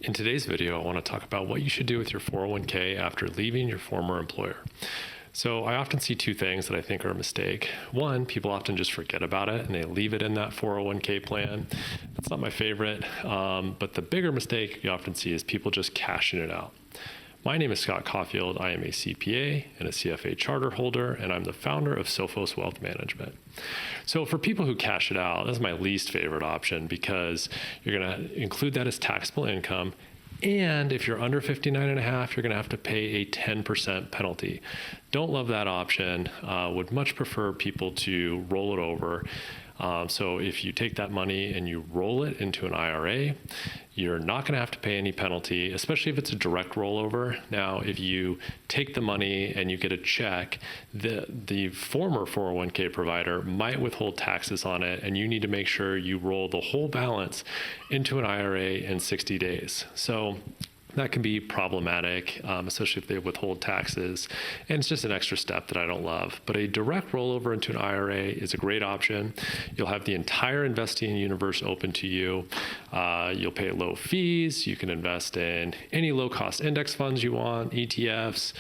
In today's video, I want to talk about what you should do with your 401k after leaving your former employer. So I often see two things that I think are a mistake. One, people often just forget about it and they leave it in that 401k plan. That's not my favorite, but the bigger mistake you often see is people just cashing it out. My name is Scott Caulfield. I am a CPA and a CFA charter holder, and I'm the founder of Sophos Wealth Management. So for people who cash it out, that's my least favorite option because you're going to include that as taxable income. And if you're under 59 and a half, you're going to have to pay a 10% penalty. Don't love that option. Would much prefer people to roll it over. So if you take that money and you roll it into an IRA, you're not going to have to pay any penalty, especially if it's a direct rollover. Now, if you take the money and you get a check, the former 401k provider might withhold taxes on it, and you need to make sure you roll the whole balance into an IRA in 60 days. So that can be problematic, especially if they withhold taxes. And it's just an extra step that I don't love. But a direct rollover into an IRA is a great option. You'll have the entire investing universe open to you. You'll pay low fees. You can invest in any low-cost index funds you want, ETFs,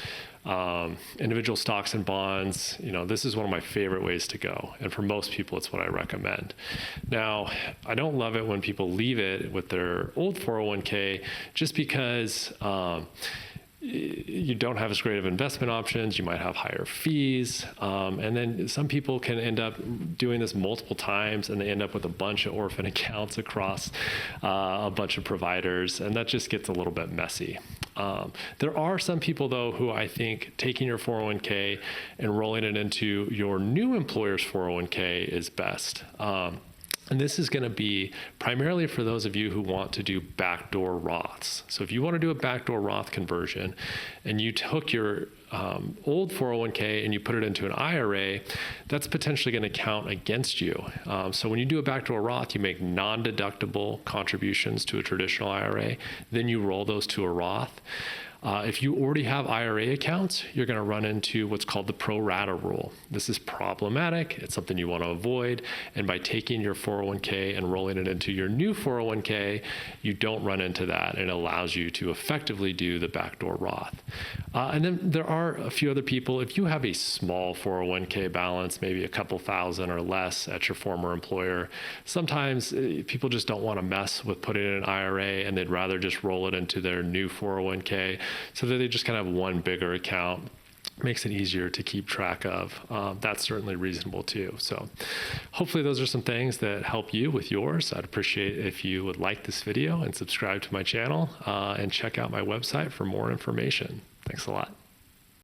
individual stocks and bonds. This is one of my favorite ways to go. And for most people, it's what I recommend. Now, I don't love it when people leave it with their old 401k just because you don't have as great of investment options. You might have higher fees. And then some people can end up doing this multiple times and they end up with a bunch of orphan accounts across a bunch of providers. And that just gets a little bit messy. There are some people, though, who I think taking your 401k and rolling it into your new employer's 401k is best. And this is going to be primarily for those of you who want to do backdoor Roths. So if you want to do a backdoor Roth conversion and you took your old 401k and you put it into an IRA, that's potentially going to count against you. So when you do a backdoor Roth, you make non-deductible contributions to a traditional IRA, then you roll those to a Roth. If you already have IRA accounts, you're going to run into what's called the pro rata rule. This is problematic. It's something you want to avoid. And by taking your 401k and rolling it into your new 401k, you don't run into that. And it allows you to effectively do the backdoor Roth. And then there are a few other people. If you have a small 401k balance, maybe a couple thousand or less at your former employer, sometimes people just don't want to mess with putting it in an IRA and they'd rather just roll it into their new 401k. So that they just kind of have one bigger account. Makes it easier to keep track of. That's certainly reasonable too. So hopefully those are some things that help you with yours. I'd appreciate if you would like this video and subscribe to my channel and check out my website for more information. Thanks a lot.